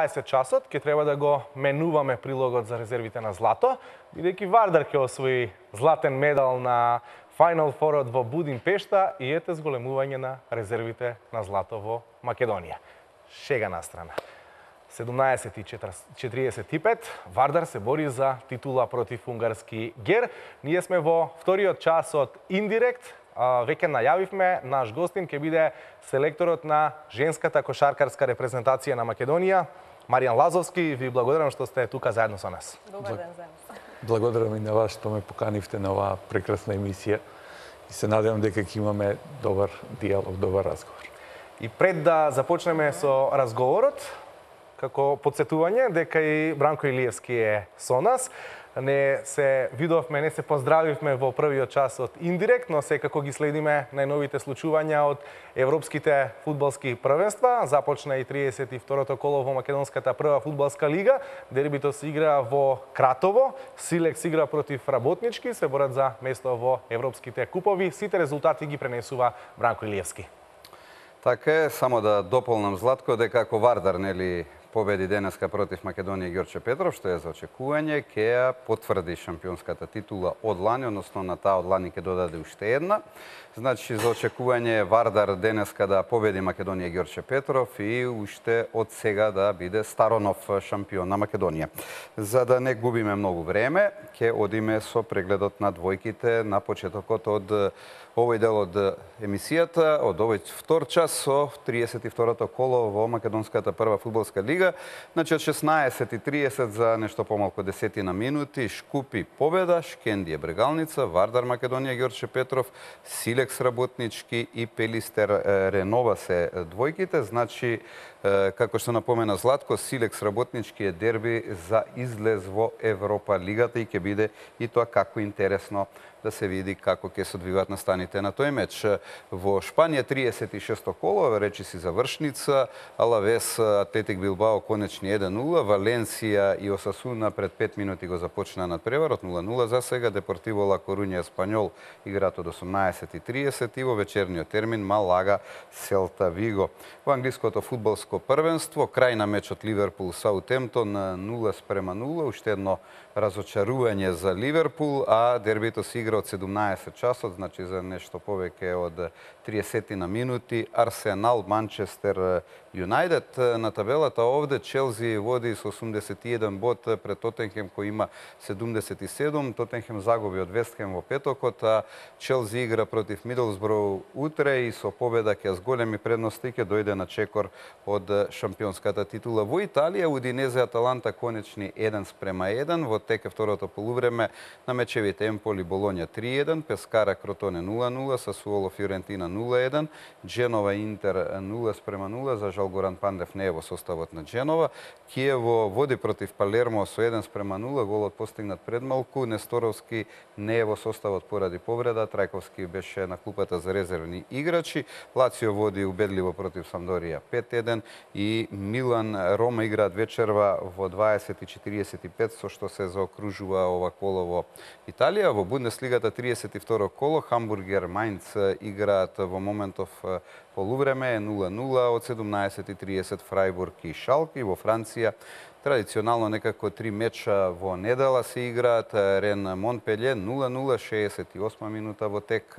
20 часот ќе треба да го менуваме прилогот за резервите на злато, бидејќи Вардар ќе освои златен медал на Final Four во Будимпешта и ете зголемување на резервите на злато во Македонија. Шега на страна. 17:45 Вардар се бори за титула против унгарски Гер. Ние сме во вториот час од Индирект. Веќе најавивме, наш гостин ќе биде селекторот на женската кошаркарска репрезентација на Македонија, Маријан Лазовски. Ви благодарам што сте тука заедно со нас. Добар ден заедно. Благодарам и на вас што ме поканивте на оваа прекрасна емисија и се надевам дека ќе имаме добар диалог, добар разговор. И пред да започнеме со разговорот, како подсетување дека и Бранко Илиевски е со нас. Не се видовме, не се поздравивме во првиот час од Индирект, но секако ги следиме најновите случувања од европските фудбалски првенства. Започна и 32-то коло во Македонската прва фудбалска лига. Дербито се игра во Кратово. Силекс игра против Работнички, се борат за место во европските купови. Сите резултати ги пренесува Бранко Илиевски. Така е, само да дополнам Златко дека ако Вардар нели победи денеска против Македонија Ѓорче Петров, што е за очекување, ќе ја потврди шампионската титула од лани, односно на таа од лани ќе додаде уште една. Значи, за очекување Вардар денеска да победи Македонија Ѓорче Петров и уште од сега да биде старонов шампион на Македонија. За да не губиме многу време, ќе одиме со прегледот на двојките на почетокот од овој дел од емисијата, од овој втор час со 32-то коло во Македонската прва фудбалска лига. Значи, од 16:30 за нешто помалку десетина минути, Шкупи победа, Шкендија Брегалница, Вардар Македонија Ѓорче Петров, Силекс Работнички и Пелистер Ренова се двојките. Значи, како што напомена Златко, Силекс Работнички е дерби за излез во Европа лигата и ќе биде и тоа како интересно да се види како ќе се одвиваат настаните на тој меч. Во Шпанија 36-то коло, речиси завршница, Алавес Атлетик Билбао конечни 1:0, Валенсија и Осасуна пред 5 минути го започна надпреварот 0:0 за сега, Депортиво Ла Корунја Еспањол играат од 18:30 и во вечерниот термин Малага Селта Виго. Во англиското фудбалско првенство, крај на мечот Ливерпул Саутемптон 0:0, уште едно разочарување за Ливерпул, а дербито се игра од 17 часот, значи за нешто повеќе од 30 на минути. Арсенал Манчестер Юнајтед на табелата овде, Челси води со 81 бод пред Тотенхем кој има 77. Тотенхем загуби од Вестхем во петокот, а Челси игра против Мидлсброу утре и со победа ќе зголеми предности ќе дојде на чекор од шампионската титула. Во Италија Удинезе Аталанта конечни 1:1, во тек второто полувреме на мечевите Емполи Болоња 3:1, Пескара Кротоне 0:0, Сасуоло Фиорентина 0:1, Дженова Интер 0:0, за жал Горан Пандев не е во составот на Дженова. Киево води против Палермо со 1:0, голот постигнат предмалку, Несторовски не е во составот поради повреда, Трајковски беше на клупата за резервни играчи, Лацио води убедливо против Самдорија 5:1 и Милан Рома играат вечерва во 20:45, со што се заокружува ова коло во Италија. Во Бундеслигата 32 коло, Хамбургер Мајнц играат во моментов полувреме 0:0, од 17:30 Фрајбург и Шалки. Во Франција традиционално некако 3 меча во недела се играат. Рен Монпелје 0:0, 68 минута во тек.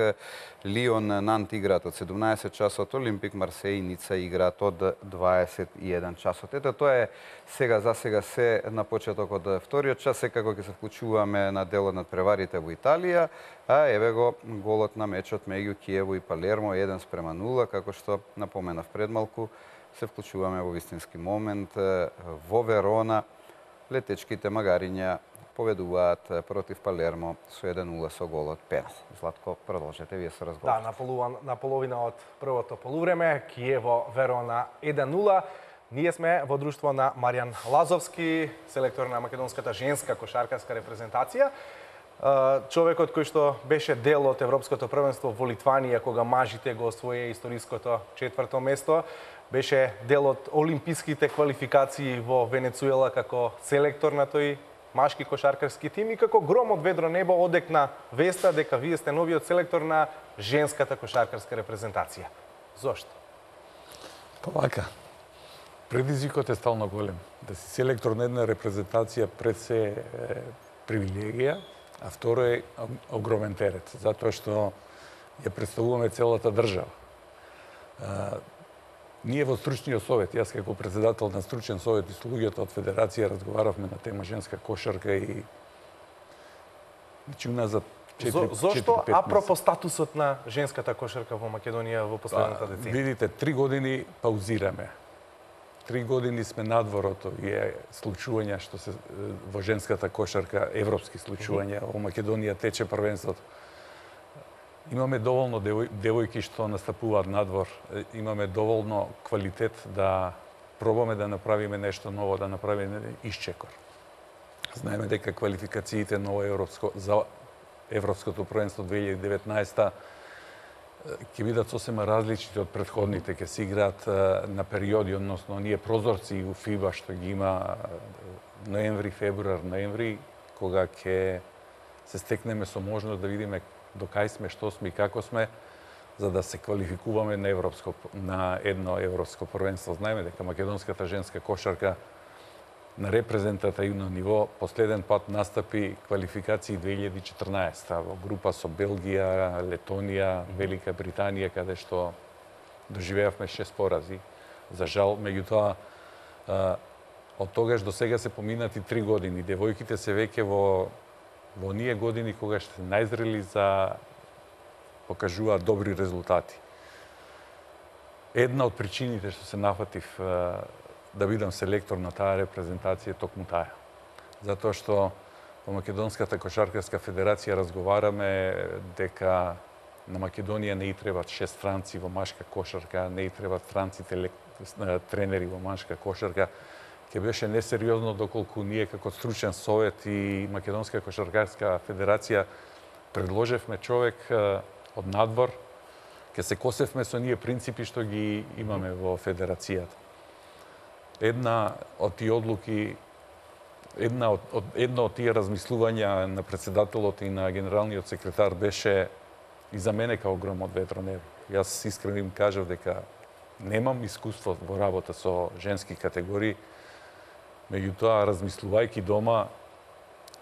Лион Нант играат од 17 часот, Олимпик Марсеј и Ница играат од 21 часот. Ето тоа е сега за сега се на почетокот од вториот час, секако ќе се вклучуваме на делот на преварите во Италија, а еве го голот на мечот меѓу Киево и Палермо 1:0, како што напоменав предмалку. Се вклучуваме во вистински момент. Во Верона летечките магариња победуваат против Палермо со 1:0 со голот пенал. Златко, продолжете вие со разговорот. Да, на половина од првото полувреме, Киево Верона 1:0. Ние сме во друштво на Маријан Лазовски, селектор на македонската женска кошаркарска репрезентација. Човекот кој што беше дел од Европското првенство во Литванија, кога мажите го освоија историското 4-то место, беше дел од олимписките квалификации во Венецуела како селектор на тој машки кошаркарски тим и како гром од ведро небо одекна веста дека вие сте новиот селектор на женската кошаркарска репрезентација. Зошто? Па вака, предизвикот е стално голем. Да си селектор на една репрезентација пред се привилегија, а второ е огромен терет, затоа што ја представуваме целата држава. Ние во стручниот совет, јас како председател на стручен совет и со луѓето од федерација разговаравме на тема женска кошарка и уназад 4-5 Зошто апропо статусот на женската кошарка во Македонија во последната деценија? Видите, 3 години паузираме. 3 години сме надвор од овие случувања што се во женската кошарка, европски случувања. Во Македонија тече првенството. Имаме доволно девојки што настапуваат надвор. Имаме доволно квалитет да пробаме да направиме нешто ново, да направиме исчекор. Знаеме дека квалификациите за Европското првенство 2019 ќе бидат сосема различни од претходните, ќе се играат на периоди, односно ние прозорци у ФИБА што ги има ноември, февруар, ноември, кога ќе се стекнеме со можност да видиме до кај сме, што сме и како сме, за да се квалификуваме на едно европско првенство. Знаеме дека македонската женска кошарка на репрезентативно ниво последен пат настапи квалификации 2014 во група со Белгија, Летонија, Велика Британија, каде што доживеавме 6 порази. За жал, меѓутоа, од тогаш до сега се поминати 3 години. Девојките се веќе во оние години кога ще најзрели за покажуваат добри резултати. Една од причините што се нафатив да бидам селектор на таа репрезентација токму таа. Затоа што во Македонската кошаркарска федерација разговараме дека на Македонија не и требат 6 странци во машка кошарка, не и требат странците тренери во машка кошарка. Ке беше несериозно доколку ние како стручен совет и Македонска кошаркарска федерација предложевме човек од надвор, ке се косевме со ние принципи што ги имаме во федерацијата. Една од тие одлуки, едно од тие размислувања на председателот и на генералниот секретар беше и за мене као гром од ветро небо. Јас искрено им кажав дека немам искуство во работа со женски категории, меѓутоа, размислувајќи дома,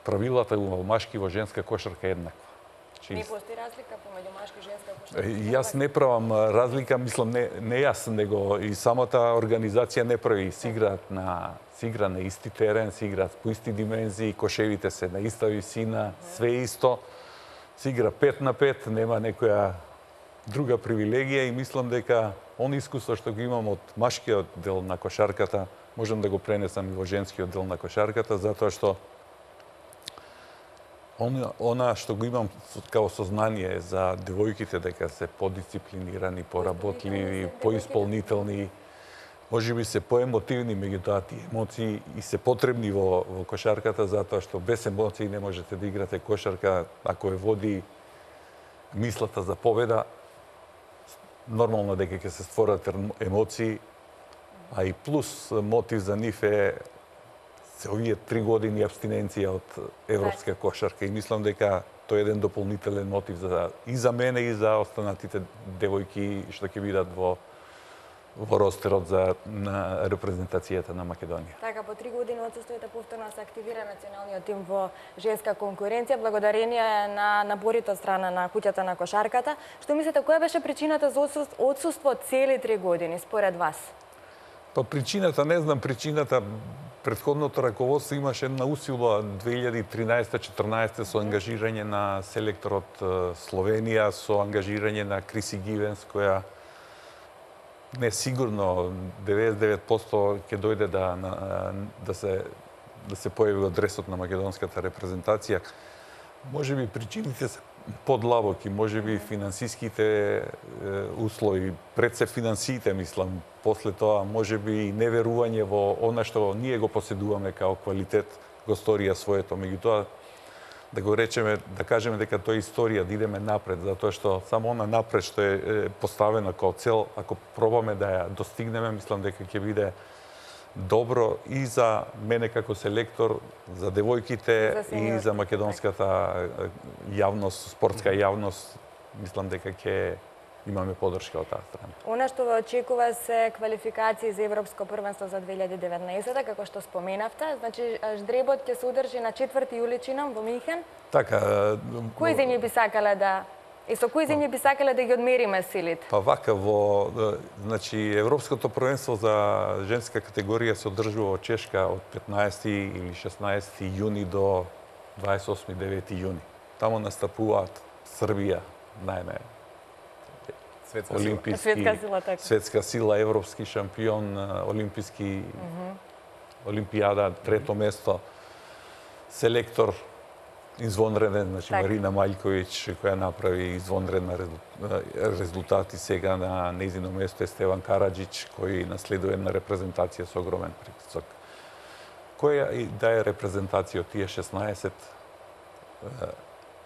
правилата во машки и во женска кошарка е еднаква. Не постои разлика помеѓу машка и женска кошарка? Јас не правам разлика, мислам, не јас, него и самата организација не прави. Се игра на исти терен, се играат по исти димензии, кошевите се на иста висина, све исто. Се игра 5 на 5, нема некоја друга привилегија и мислам дека он искуство што го имам од машкиот дел на кошарката, можам да го пренесам и во женскиот дел на кошарката, затоа што она што го имам као сознание за девојките дека се подисциплинирани, поработливи, поисполнителни, можеби се поемотивни, меѓутоа тие емоции и се потребни во кошарката, затоа што без емоции не можете да играте кошарка, ако ја води мислата за победа, нормално дека ќе се створат емоции, а и плюс мотив за нив е се овие 3 години абстиненција од европска кошарка и мислам дека тој е еден дополнителен мотив и за мене и за останатите девојки што ќе бидат во ростерот на репрезентацијата на Македонија. Така, по 3 години отсуствието повторно се активира националниот тим во женска конкуренција, благодарение на напорите од страна на куќата на кошарката. Што мислите, која беше причината за отсуство цели 3 години, според вас? Па причината, не знам причината, претходното раководство имаше една усила 2013-14 со ангажирање на селектор од Словенија, со ангажирање на Криси Гивенс, која не сигурно 99% ќе дојде да се појави во дресот на македонската репрезентација. Можеби причините се подлабоки, можеби финансиските услови, пред се финансиите, мислам, после тоа можеби и неверување во она што ние го поседуваме као квалитет, го сторија своето, меѓутоа да го речеме, да кажеме дека тоа е историја, да идеме напред, затоа што само она напред што е поставена како цел, ако пробаме да ја достигнеме, мислам дека ќе биде добро и за мене како селектор, за девојките и за македонската јавност, спортска јавност, мислам дека ќе имаме поддршка од таа страна. Она што ве очекува се квалификации за Европско првенство за 2019, како што споменавте. Значи, ждребот ќе се одржи на 4 јули чинам во Минхен. Така, Кои земји би сакале да и со кои земји би сакале да ги одмериме силите? па вака значи Европското првенство за женска категорија се одржува од Чешка од 15 или 16 јуни до 28-9 јуни. Таму настапуваат Србија, најме Светска сила, така. светска сила, европски шампион, олимписки олимпијада, трето место, селектор извонреден, значи Так. Марина Маљковиќ, која направи извонредна резултати сега на нејзино место е Стеван Караџиќ, кој наследува една репрезентација со огромен притисок. Која и да е репрезентација од тие 16,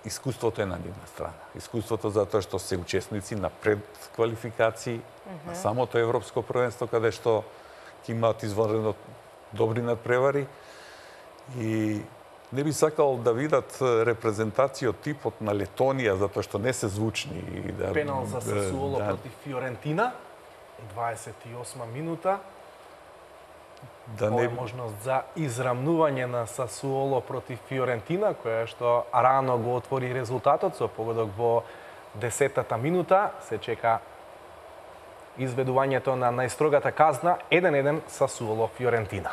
искуството е на нивна страна. Искуството затоа што се учесници на предквалификации на самото Европско првенство, каде што ќе имаат извонредно добри надпревари и не би сакал да видат репрезентација од типот на Летонија, затоа што не се звучни. И да, Пенал за Сасуоло против Фиорентина, 28 минута. да Ова не е можност за израмнување на Сасуоло против Фиорентина, која што рано го отвори резултатот со погодок во 10-та минута. Се чека изведувањето на најстрогата казна 1-1 Сасуоло Фиорентина.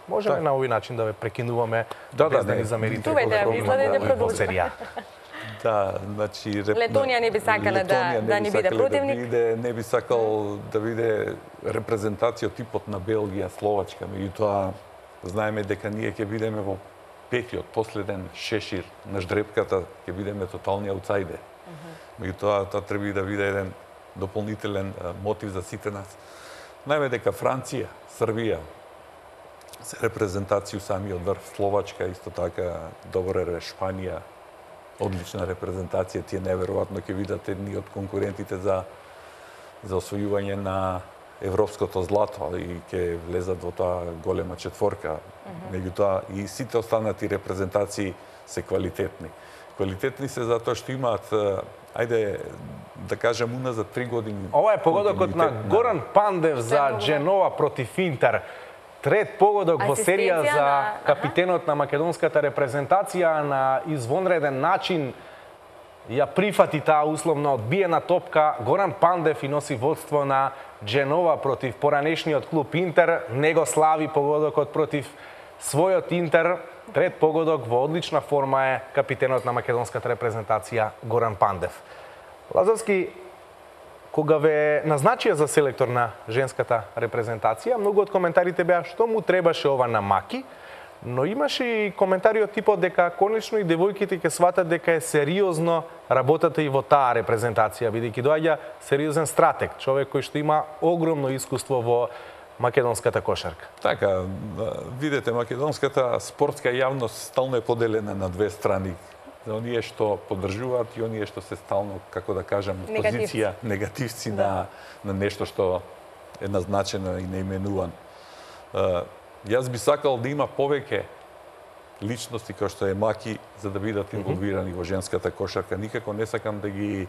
Можеме на овој начин да ве прекинуваме без да ни замерите. Чувајте, мислете да продолжите. серија. Да, значи Летонија не би сакале да ни биде противник. Не би сакал да биде репрезентација од типот на Белгија, Словачка, меѓутоа знаеме дека ние ќе бидеме во петиот, последен шешир на ждрепката, ќе бидеме тотални аутсайдер. Меѓутоа тоа треба да биде еден дополнителен мотив за сите нас. Знаеме дека Франција, Србија се репрезентација самиот врв, Словачка исто така добро е, Шпанија одлична репрезентација, тие неверојатно ќе видат едни од конкурентите за освојување на европското злато и ќе влезат во таа голема четворка. Меѓутоа и сите останати репрезентации се квалитетни. Квалитетни се затоа што имаат, ајде да кажем, уназад 3 години. Ова е погодокот на Горан Пандев за Дженова против Интер. Трет погодок во серија Асистенција за на- капитенот на македонската репрезентација на извонреден начин ја прифати таа условно одбиена топка. Горан Пандев и носи водство на Дженова против поранешниот клуб Интер. Него слави погодокот против својот Интер. Трет погодок во одлична форма е капитенот на македонската репрезентација Горан Пандев. Лазовски, кога ве назначија за селектор на женската репрезентација, многу од коментарите беа што му требаше ова на Маки, но имаше и коментари од типот дека конечно и девојките ќе сватат дека е сериозно работата и во таа репрезентација, бидејќи доаѓа сериозен стратег, човек кој што има огромно искуство во македонската кошарка. Така, видете, македонската спортска јавност стално е поделена на две страни. За оние што поддржуваат и оние што се стално, како да кажам, позиција негативци на нешто што е назначено и наименуван. Јас би сакал да има повеќе личности кои што е Маки за да бидат инволвирани во женската кошарка. Никако не сакам да ги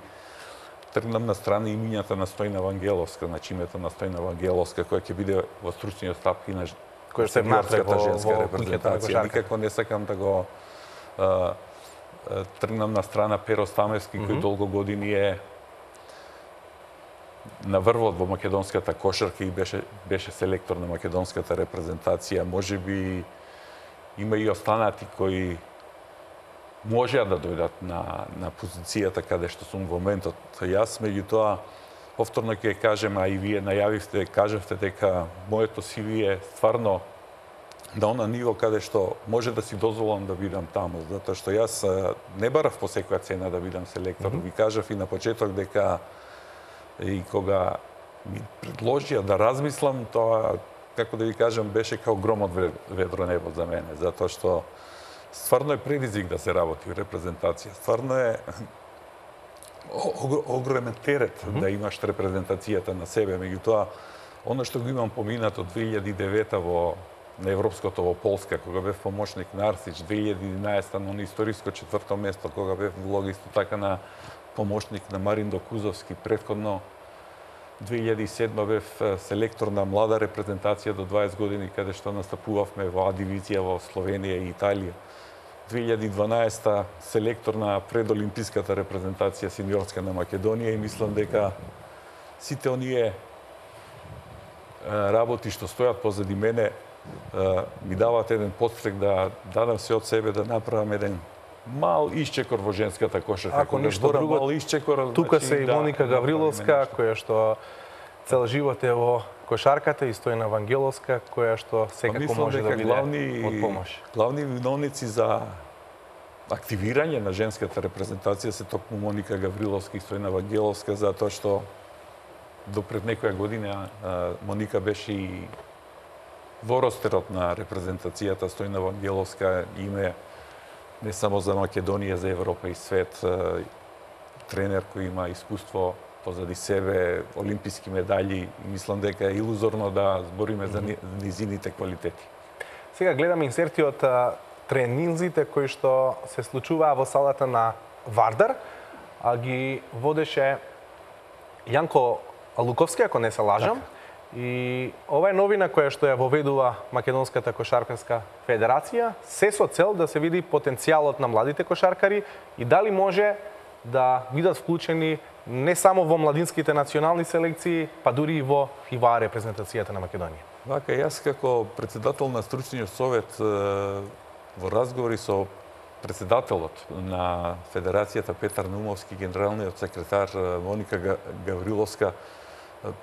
тргнам на страна имињата на Стојна Вангеловска, значи името на Стојна Вангеловска, која ќе биде во стручниот штаб и на Која се внатре во женска куќата на репрезентација. кошарката. Никако не сакам да го тргнам на страна Перо Стамевски, кој долго години е на врвот во македонската кошарка и беше селектор на македонската репрезентација. Може би има и останати кои можеа да дојдат на позицијата каде што сум во моментот јас, меѓутоа повторно ќе кажем, а и вие најавивте, кажавте дека моето CV е стварно на она ниво каде што може да си дозволам да бидам таму, затоа што јас не барав по секоја цена да бидам селектор. Ви кажав и на почеток дека и кога ми предложија да размислам, тоа, како да ви кажам, беше као гром од ведро небо за мене, затоа што стварно е предизвик да се работи во репрезентација. Стварно е огромен терет да имаш репрезентацијата на себе, меѓутоа оно што го имам поминато 2009 на Европското во Полска, кога бев помошник на Арсич, 2011 на историско четврто место, кога бев влога исто така на помошник на Марин Докузовски. Претходно 2007 бев селектор на млада репрезентација до 20 години, каде што настапувавме во А дивизија во Словенија и Италија. 2012 селектор на предолимписката репрезентација сениорска на Македонија и мислам дека сите оние работи што стојат позади мене ми даваат еден подстрек да дадам се од себе да направам еден мал исчекор во женската кошарка. Ако ништо друго, мал исчекор, тука се и Моника Гавриловска, која што цел живот е во кошарката, и Стојна Вангеловска, која што секако може да биде од помош. Главни виновници за активирање на женската репрезентација се токму Моника Гавриловска и Стојна Вангеловска, затоа што до пред некоја година Моника беше и во ростерот на репрезентацијата. Стојна Вангеловска име не само за Македонија, за Европа и свет, тренер кој има искуство позади себе, олимписки медали, и мислам дека е илузорно да збориме за низините квалитети. Сега гледаме инсерти од тренинзите кои што се случуваа во салата на Вардар, а ги водеше Јанко Луковски, ако не се лажам. Така. И ова е новина која што ја воведува Македонската кошаркарска федерација, се со цел да се види потенцијалот на младите кошаркари и дали може да бидат вклучени не само во младинските национални селекции, па дури и во ФИВА репрезентацијата на Македонија. Вака, јас како председател на стручниот совет во разговори со председателот на Федерацијата Петар Наумовски, генералниот секретар Моника Гавриловска,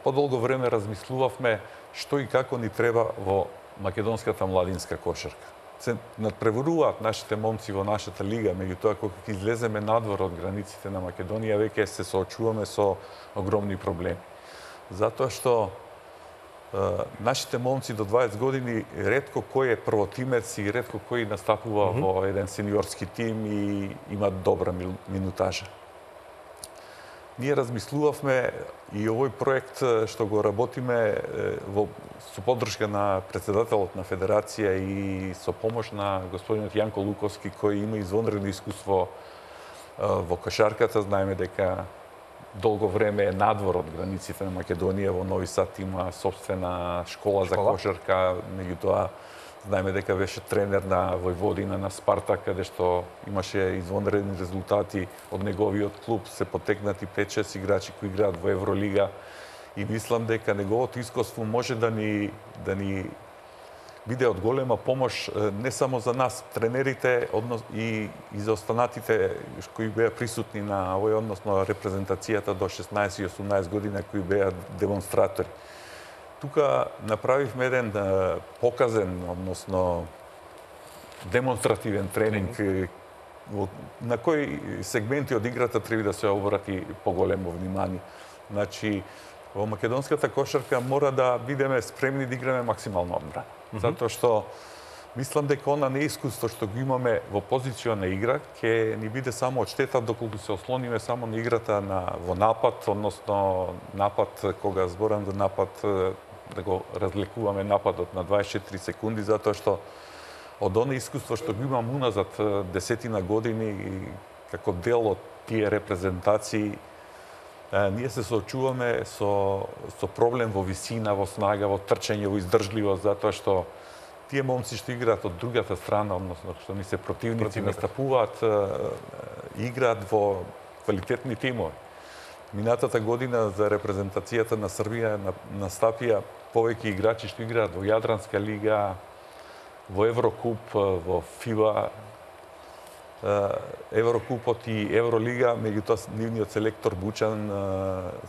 подолго време размислувавме што и како ни треба во македонската младинска кошарка. Се надпреваруваат нашите момци во нашата лига, меѓутоа кога ќе излеземе надвор од границите на Македонија, веќе се соочуваме со огромни проблеми. Затоа што нашите момци до 20 години ретко кој е првотимец и ретко кој настапува во еден сениорски тим и има добра минутажа. Ние размислувавме и овој проект што го работиме со поддршка на председателот на федерација и со помош на господинот Јанко Луковски, кој има извонредно искуство во кошарката. Знаеме дека долго време е надвор од границите на Македонија. Во Нови Сад има собствена школа за кошарка, меѓутоа знаеме дека беше тренер на Војводина, на Спартак, каде што имаше извонредни резултати од неговиот клуб, се потекнати 5-6 играчи кои играат во Евролига, и мислам дека неговото искуство може да ни биде од голема помош не само за нас тренерите, и за останатите кои беа присутни на овој, односно репрезентацијата до 16 и 18 година кои беа демонстратори. Тука направивме еден показен, односно демонстративен тренинг на кои сегменти од играта треба да се обрати поголемо внимание. Значи, во македонската кошарка мора да бидеме спремни да играме максимално одбрана. Затоа што мислам дека она неискуство што го имаме во позициона игра ќе ни биде само од штета доколку се ослониме само на играта во напад, односно напад, кога зборам за напад, да го разликуваме нападот на 24 секунди, затоа што од оно искуство што го имам уназад десетина години и како дел од тие репрезентации, ние се соочуваме со проблем во висина, во снага, во трчање, во издржливост, затоа што тие момци што играат од другата страна, односно што ни се противници, настапуваат, играат во квалитетни тимови. Минатата година за репрезентацијата на Србија настапија повеќе играчи што играат во Јадранска лига, во Еврокуп, во ФИБА, Еврокупот и Евролига, меѓутоа нивниот селектор Бучан,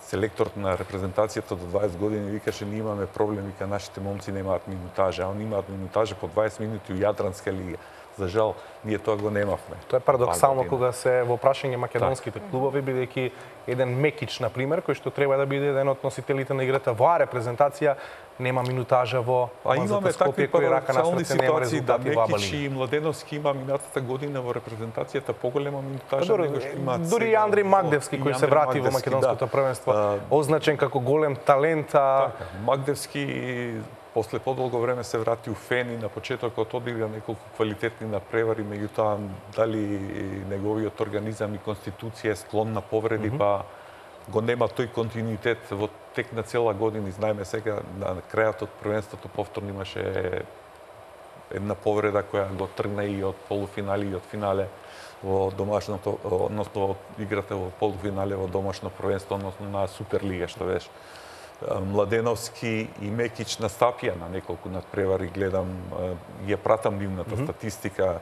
селекторот на репрезентацијата до 20 години, викаше ние имаме проблем, вика нашите момци немаат минутажа, а они имаат минутажа по 20 минути у Јадранска лига. За жал, ние тоа го немавме. Тоа е парадоксално кога се во прашање македонските клубови, бидејќи еден Мекич, на пример, кој што треба да биде еден од носителите на играта во репрезентација, нема минутажа во имаме такви парадоксални ситуации да Мекич и и Младеновски има минатата година во репрезентацијата поголема минутажа него што имаат. Дури и Андреј Магдевски кој се врати во македонското првенство, означен како голем талент. Магдевски после подолго време се врати у Фен и на почетокот одигра неколку квалитетни напревари, меѓутоа дали неговиот организам и конституција е склон на повреди, па го нема тој континуитет во тек на цела година. Знаеме сега на крајот од првенството повторно имаше една повреда која го тргна и од полуфинале и од финале во домашното, односно од играта во полуфинале во домашно првенство, односно на Суперлига, што беше. Младеновски и Мекич настапија на неколку надпревари, гледам, ја пратам нивната статистика,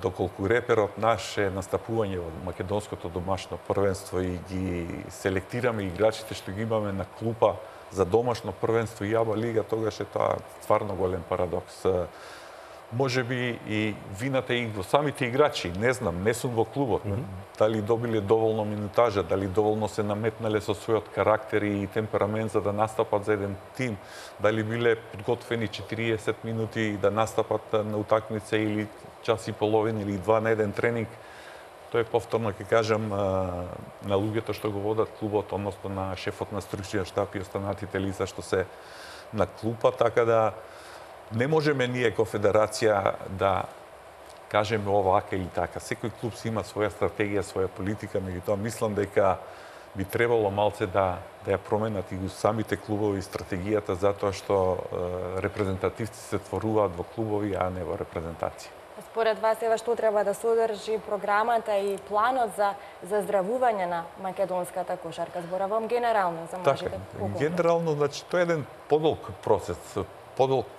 доколку реперот наш е настапување во македонското домашно првенство и ги селектираме играчите што ги имаме на клупа за домашно првенство и АБА лига, тогаш е тоа стварно голем парадокс. Може би и вината и во самите играчи, не знам, не сум во клубот, дали добиле доволно минутажа, дали доволно се наметнале со својот карактер и темперамент за да настапат за еден тим, дали биле подготвени 40 минути да настапат на утакмица или час и половина или два на еден тренинг. Тоа е повторно, ќе кажам, на луѓето што го водат клубот, односно на шефот на стручниот штаб и останатите лица што се на клупа, така да не можеме ние како федерација да кажеме овака или така. Секој клуб си има своја стратегија, своја политика, меѓутоа мислам дека би требало малце да ја променат и самите клубови стратегијата, затоа што репрезентативци се творуваат во клубови, а не во репрезентација. Според вас, ева, што треба да содржи програмата и планот за заздравување на македонската кошарка? Зборавам генерално, за можете поколку. Генерално, значи, тоа е еден подолг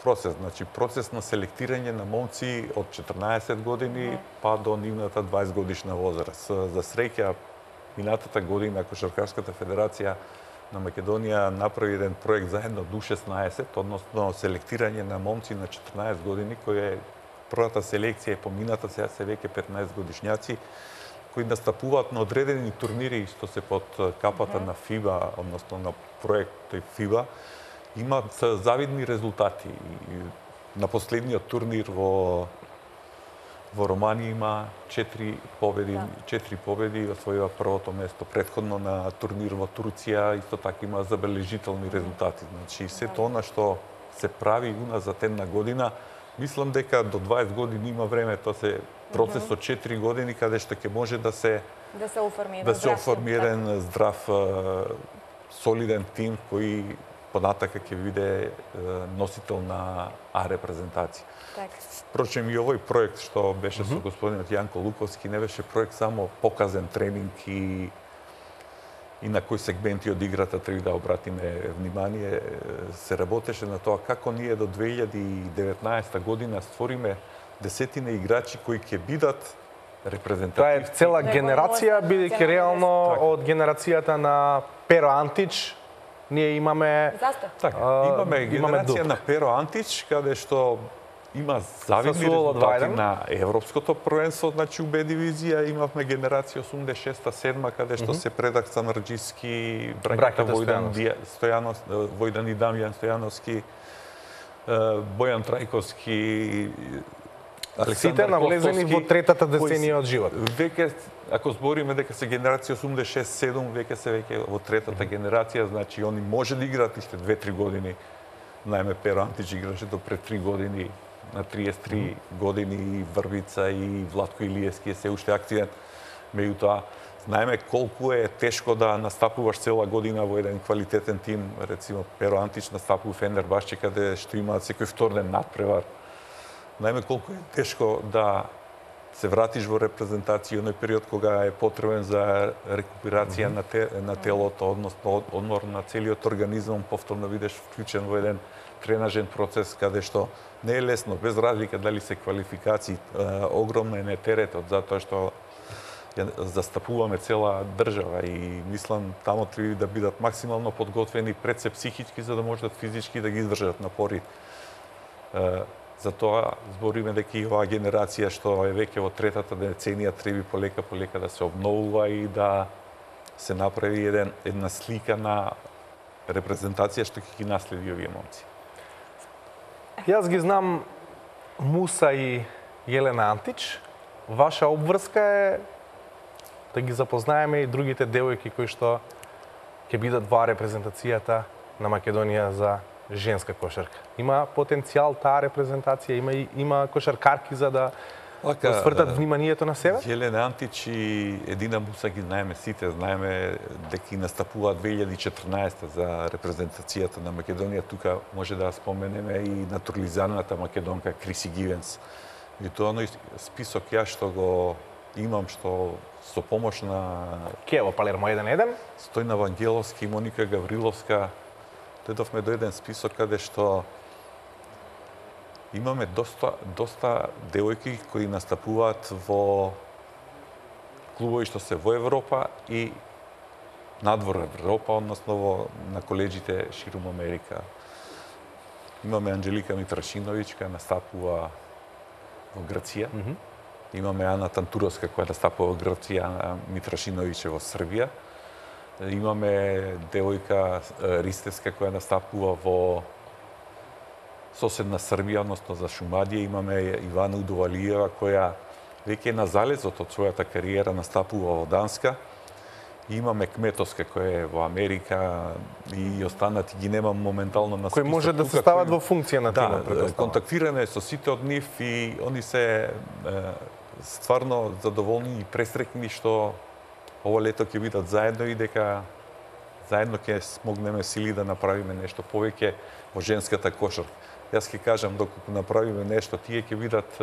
процес, значи процес на селектирање на момци од 14 години па до нивната 20 годишна возраст. За среќа, минатата година Кошаркарската федерација на Македонија направи еден проект заедно до 16, односно селектирање на момци на 14 години, кој е првата селекција е помината, сега се веќе 15 годишњаци, кои настапуваат на одредени турнири, што се под капата на ФИБА, односно на проект ФИБА, имаат завидни резултати. На последниот турнир во Романија има 4 победи и освоила првото место. Претходно на турнир во Турција исто така има забележителни резултати. Значи, сето она што се прави уназад една година, мислам дека до 20 години има време, тоа се процес од 4 години каде што ќе може да се оформи еден здрав, солиден тим кој понатака ќе биде носител на А репрезентација. Впрочем, и овој проект што беше со господинот Јанко Луковски не беше проект само показен тренинг и на кои сегменти од играта треба да обратиме внимание. Се работеше на тоа како ние до 2019 година створиме десетина играчи кои ќе бидат репрезентативни. Тоа е цела генерација, бидејќи реално од генерацијата на Перо Антич ние имаме имаме генерација на Перо Антич, каде што има завидни резултати на Европското првенство, значи у Б дивизија имавме генерација 86-7, каде што се предак Самарџиски, браќата Војдан и Дамјан Стојановски, Бојан Трајковски, Сите навлезени во третата деценија од живот. Веќе, ако збориме дека се генерација 86-7, веќе се веќе во третата генерација, значи они може да играат уште 2-3 години. Најме Перо Антич играше до пред 3 години, на 33 години, и Врбица и Владко Илиевски е се уште активен. Меѓутоа, знаеме колку е тешко да настапуваш цела година во еден квалитетен тим. Рецимо, Перо Антич настапува Фенербашче, каде што имаат секој втор ден надпревар. Знаеме колку е тешко да се вратиш во репрезентација оној период кога е потребен за рекуперација на телото, односно одмор на целиот организам, повторно бидеш вклучен во еден тренажен процес каде што не е лесно, без разлика дали се квалификации, огромна е нетеретот, затоа што застапуваме цела држава и мислам тамо треба да бидат максимално подготвени пред се психички за да можат физички да ги издржат напори. Затоа збориме дека и оваа генерација што е веќе во третата деценија треба полека да се обновува и да се направи една слика на репрезентација што ќе ги наследи овие момци. Јас ги знам Муса и Јелена Антич. Ваша обврска е да ги запознаеме и другите девојки кои што ќе бидат во репрезентацијата на Македонија за женска кошарка? Има потенцијал таа репрезентација, има кошаркарки за да свртат вниманието на себе? Јелена Антич и Едина Муса ги знаеме сите, знаеме дека настапуваат 2014 за репрезентацијата на Македонија. Тука може да споменеме и натурализаната македонка Криси Гивенс. И тоа оној список ја што го имам, што со помош на Киево Палермо 1-1, Стојна Вангеловска и Моника Гавриловска, дојдовме до еден список каде што имаме доста девојки кои настапуваат во клубови што се во Европа и надвор Европа, односно на коледжите ширум Америка. Имаме Анџелика Митрашиновиќ која настапува во Грција. Имаме Ана Тантуровска која настапува во Грција, Ана Митрашиновиќ во Србија. Имаме девојка Ристевска која настапува во соседна Србија, односно за Шумадија. Имаме Ивана Удовалиева која веќе е на залезот од својата кариера, настапува во Данска. И имаме Кметовска која е во Америка и останати ги немам моментално на список. Кои може да се стават во функција на тимот. Да, контактираме со сите од нив и они се стварно задоволни и пресрекни што ово лето ќе бидат заедно и дека заедно ќе смогнеме сили да направиме нешто повеќе во женската кошарка. Јас ќе кажам, доколку направиме нешто, тие ќе бидат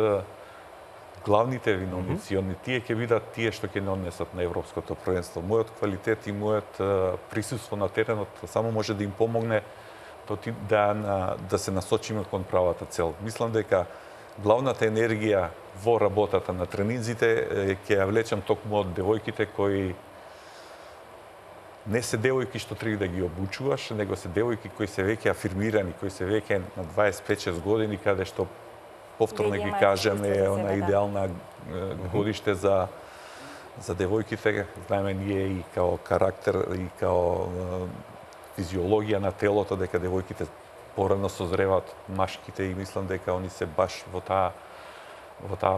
главните виновници, тие ќе бидат тие што ќе не однесат на европското првенство. Мојот квалитет и мојот присуство на теренот само може да им помогне да се насочиме кон правата цел. Мислам дека главната енергија во работата на тренинзите ќе ја влечам токму од девојките кои не се девојки што треба да ги обучуваш, него се девојки кои се веќе афирмирани, кои се веќе на 25-6 години, каде што повторно ги кажеме е она идеална годиште за девојките. Знаеме ние и као карактер и као физиологија на телото дека девојките порано созреваат машките и мислам дека они се баш во таа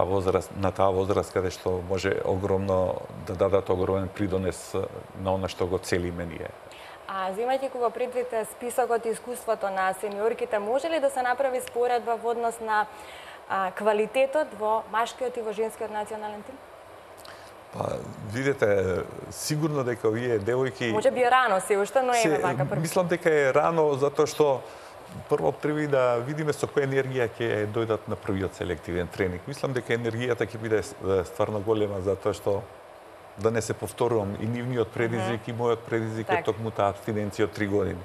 возраст, на таа возраст каде што може огромно да дадат огромен придонес на она што го целиме ние. А земајќи го предвид списокот и искуството на сениорките, може ли да се направи споредба во однос на квалитетот во машкиот и во женскиот национален тим? Па, видите, сигурно дека овие девојки... Може би е рано се уште, но е вака прв. Мислам дека е рано затоа што прво треба да видиме со која енергија ќе дојдат на првиот селективен тренинг. Мислам дека енергијата ќе биде стварно голема затоа што да не се повторувам и нивниот предизвик и мојот предизвик е токму таа абстиненција од 3 години.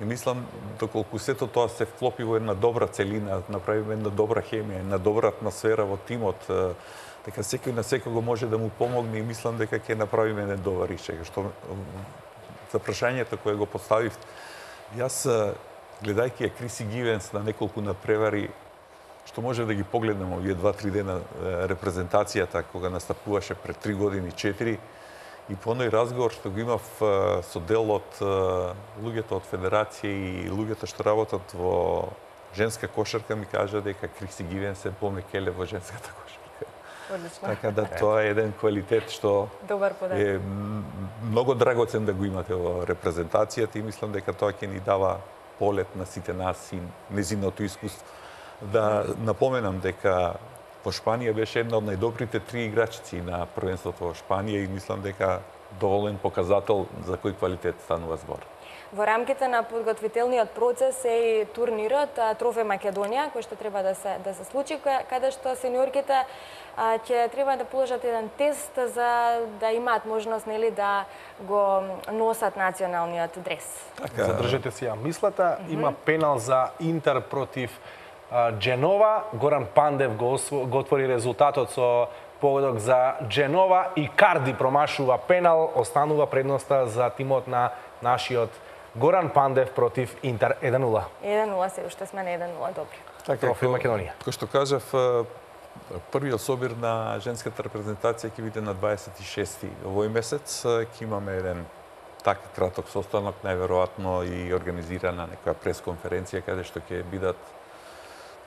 И мислам доколку сето тоа се вклопи во една добра целина, направиме една добра хемија, една добра атмосфера во тимот, дека секој на секого може да му помогне и мислам дека ќе направиме еден добар ишек. Што за прашањето кое го поставив, јас гледајќи ја Криси Гивенс на неколку надпревари, што може да ги погледнем овие 2-3 дена репрезентацијата кога настапуваше пред 3 години, 4, и по оној разговор што го имав со дел од луѓето од Федерација и луѓето што работат во женска кошарка, ми кажа дека Криси Гивенс е помекеле во женската кошарка. Одлично. Така да тоа е еден квалитет што е многу драгоцен да го имате во репрезентацијата и мислам дека тоа ќе ни дава полет на сите нас и незиното искуство. Да напоменам дека во Шпанија беше една од најдобрите 3 играчици на првенството во Шпанија и мислам дека доволен показател за кој квалитет станува збор. Во рамките на подготвителниот процес е и турнирот Трофе Македонија, кој што треба да се случи, каде што сениорките ќе треба да положат еден тест за да имаат можност нели да го носат националниот дрес. Така, задржете си ја мислата, има пенал за Интер против Дженова. Горан Пандев го отвори резултатот со погодок за Дженова и Карди промашува пенал, останува предноста за тимот на нашиот Горан Пандев против Интер 1-0. 1-0 се уште сме на 1-0, добри. Така, Трофе Македонија. Кој што кажав, првиот собир на женската репрезентација ќе биде на 26 овој месец. Ќе имаме еден така краток состанок, најверојатно и организирана некоја пресконференција каде што ќе бидат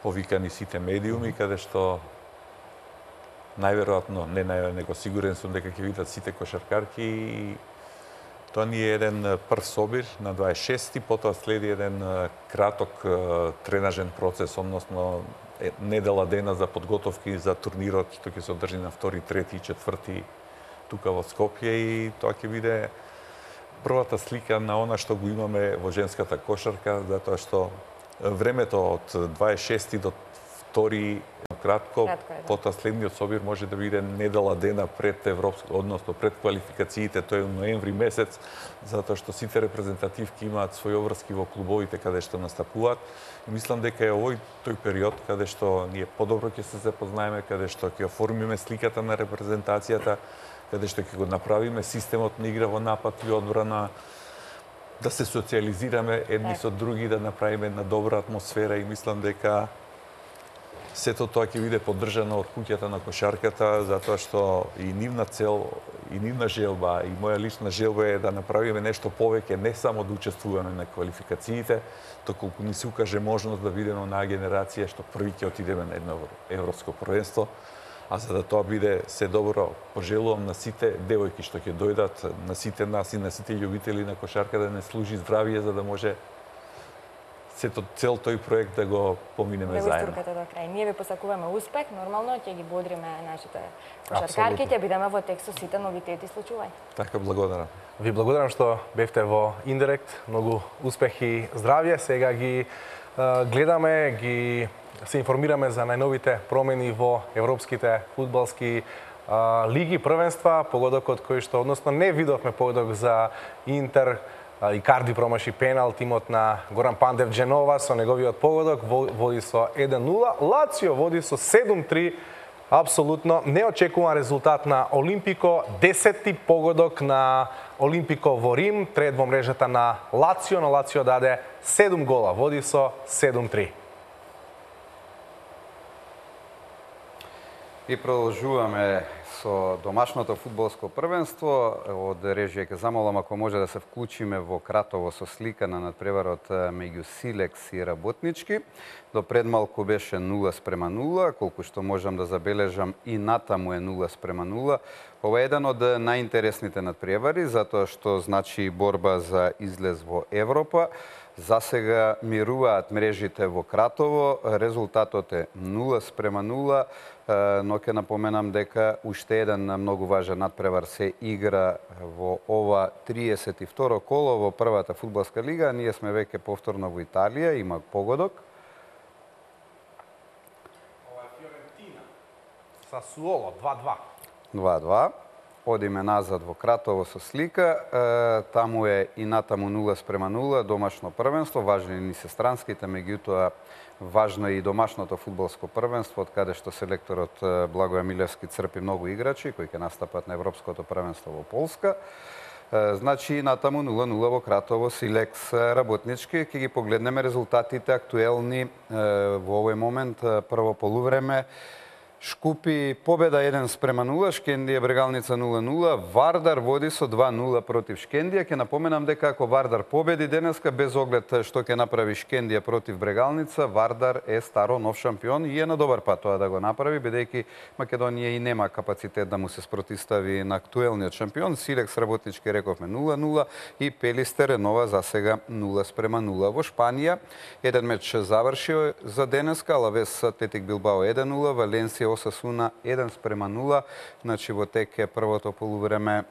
повикани сите медиуми, каде што најверојатно, не најверојатно, него сигурен сум дека ќе видат сите кошаркарки и Тоа ни е еден прв собир на 26-ти, потоа следи еден краток тренажен процес, односно недела дена за подготовки за турнирот што ќе се одржи на 2, 3 и 4 тука во Скопје, и тоа ќе биде првата слика на она што го имаме во женската кошарка, затоа што времето од 26 до 2 кратко, потоа следниот собир може да биде недела дена пред односно пред квалификациите, тој е ноември месец, затоа што сите репрезентативки имаат своји обврски во клубовите каде што настапуваат. И мислам дека е овој тој период каде што ние подобро ќе се запознаеме, каде што ќе оформиме сликата на репрезентацијата, каде што ќе го направиме системот на игра во напад и одбрана, да се социализираме едни со други, да направиме една добра атмосфера, и мислам дека сето тоа ќе биде поддржано од куќата на кошарката, затоа што и нивна цел, и нивна желба, и моја лична желба е да направиме нешто повеќе, не само да учествуваме на квалификациите, доколку ни се укаже можност да бидеме онаа генерација што први ќе отидеме на едно европско првенство. А за да тоа биде се добро, пожелувам на сите девојки што ќе дојдат, на сите нас и на сите љубители на кошарка да не служи здравие, за да може цел тој проект да го поминеме заедно. Да го истуркате до крај. Ние ви посакуваме успех, нормално ќе ги бодриме нашите кошаркарки, ќе бидеме во текст со сите новитети и случувања. Така, благодарам. Ви благодарам што бевте во Индирект. Многу успех и здравје. Сега ги гледаме, се информираме за најновите промени во европските фудбалски лиги, првенства, погодокот кој што, односно не видовме погодок за Интер, Икарди промаши пенал, тимот на Горан Пандев Дженова со неговиот погодок води со 1-0, Лацио води со 7-3, апсолутно неочекуван резултат на Олимпико, 10-ти погодок на Олимпико во Рим, трет во мрежата на Лацио, но Лацио даде 7 гола, води со 7-3. И продолжуваме со домашното фудбалско првенство. Од режија ќе замолам ако може да се вклучиме во кратово со слика на надпреварот меѓу Силекс и Работнички. До пред малку беше 0:0, колку што можам да забележам и натаму е 0:0. Ова е еден од најинтересните надпревари, затоа што значи борба за излез во Европа. За сега мируваат мрежите во Кратово, резултатот е 0:0, но ќе напоменам дека уште еден многу важен надпревар се игра во ова 32-ро коло во првата фудбалска лига. Ние сме веќе повторно во Италија, има погодок. Ова е Фиорентина. Сасуоло 2:2. 2:2. Одиме назад во Кратово со слика, таму е и натаму 0:0, домашно првенство, важни ни се странските, меѓутоа важно е и домашното фудбалско првенство, од каде што селекторот Благоја Милевски црпи многу играчи кои ќе настапат на европското првенство во Полска. Значи натаму 0:0 во Кратово, Силекс Работнички. Ќе ги погледнеме резултатите актуелни во овој момент. Прво полувреме, Шкупи победа 1:0, Шкендија Брегалница 0:0, Вардар води со 2:0 против Шкендија. Ќе напоменам дека ако Вардар победи денеска, без оглед што ќе направи Шкендија против Брегалница, Вардар е старо нов шампион и е на добар пат тоа да го направи, бидејќи Македонија и нема капацитет да му се спротистави на актуелниот шампион. Силекс Работнички рековме 0:0 и Пелистер Нова за сега 0:0. Во Шпанија еден меч заврши за денеска, Алавес Атлетик Билбао 1:0, Валенсија Осасуна 1:0, значи во тек е првото полувреме,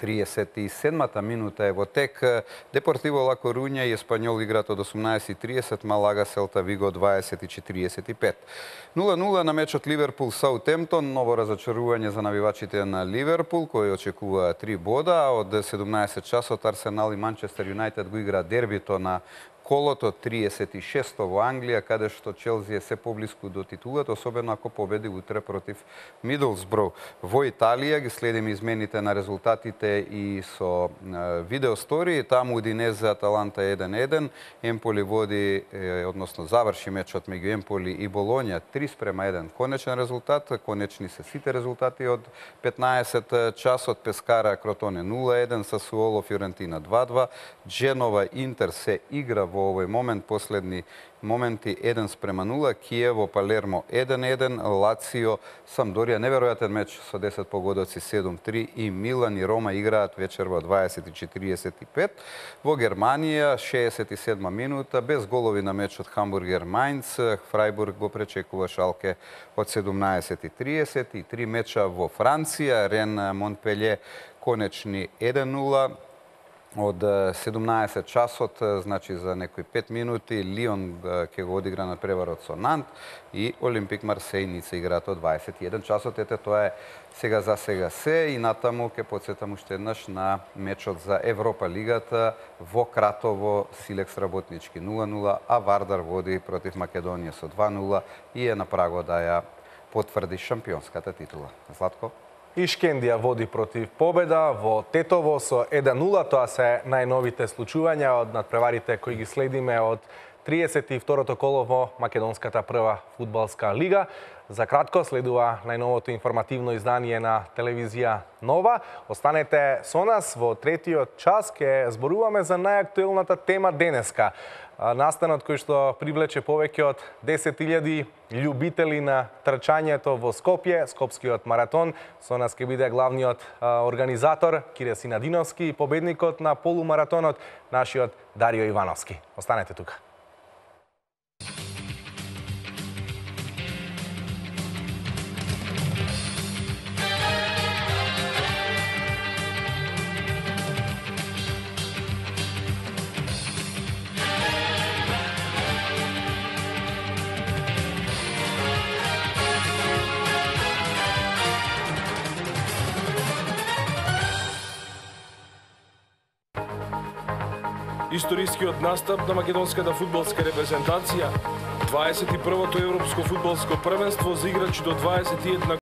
37-та минута е во тек. Депортиво Ла Коруња и Еспањол играат од 18:30, Малага Селта Виго 20:45. 0:0 на мечот Ливерпул Саутемптон, ново разочарување за навивачите на Ливерпул кои очекуваат 3 бода, а од 17 часот Арсенал и Манчестер Юнајтед го играат дербито на колото 36-то во Англија, каде што Челси е се поблиску до титулата, особено ако победи утре против Мидлсбро. Во Италија ги следиме измените на резултатите и со видеостории. Таму Удинезе Аталанта 1:1, Емполи води, односно заврши мечот меѓу Емполи и Болоња 3:1, конечен резултат. Конечни се сите резултати од 15 часот. Пескара Кротоне 0:1, Сасуоло Фиорентина 2:2, Дженова Интер се игра во во овој момент, последни моменти 1:0, Киево, Палермо 1:1, Лацио, Самдорија, неверојатен меч со 10 погодоци 7:3 и Милан и Рома играат вечер во 20:45. Во Германија 67 минута без голови на мечот Хамбургер Майнц, Фрајбург го пречекува Шалке од 17:30 и 3 меча во Франција, Рен Монпелје конечни 1:0. Од 17 часот, значи за некои 5 минути, Лион ќе го одигра на преварот со Нант и Олимпик Марсеј Ница играат од 21 часот. Ете, тоа е сега за сега се и натаму ќе потсетам уште еднаш на мечот за Европа лигата во Кратово, Силекс Работнички 0:0, а Вардар води против Македонија со 2:0 и е на прагот да ја потврди шампионската титула. Златко? И Шкендија води против победа во Тетово со 1:0. Тоа се најновите случувања од надпреварите кои ги следиме од 32-то коло во Македонската прва фудбалска лига. За кратко следува најновото информативно издание на телевизија Нова. Останете со нас, во третиот час ќе зборуваме за најактуелната тема денеска. Настанот кој што привлече повеќе од 10.000 љубители на трчањето во Скопје, Скопскиот маратон. Со нас ќе биде главниот организатор Кире Синадиновски и победникот на полумаратонот, нашиот Дарио Ивановски. Останете тука. Историскиот настап на македонската фудбалска репрезентација, 21-то европско фудбалско првенство за играчи до 21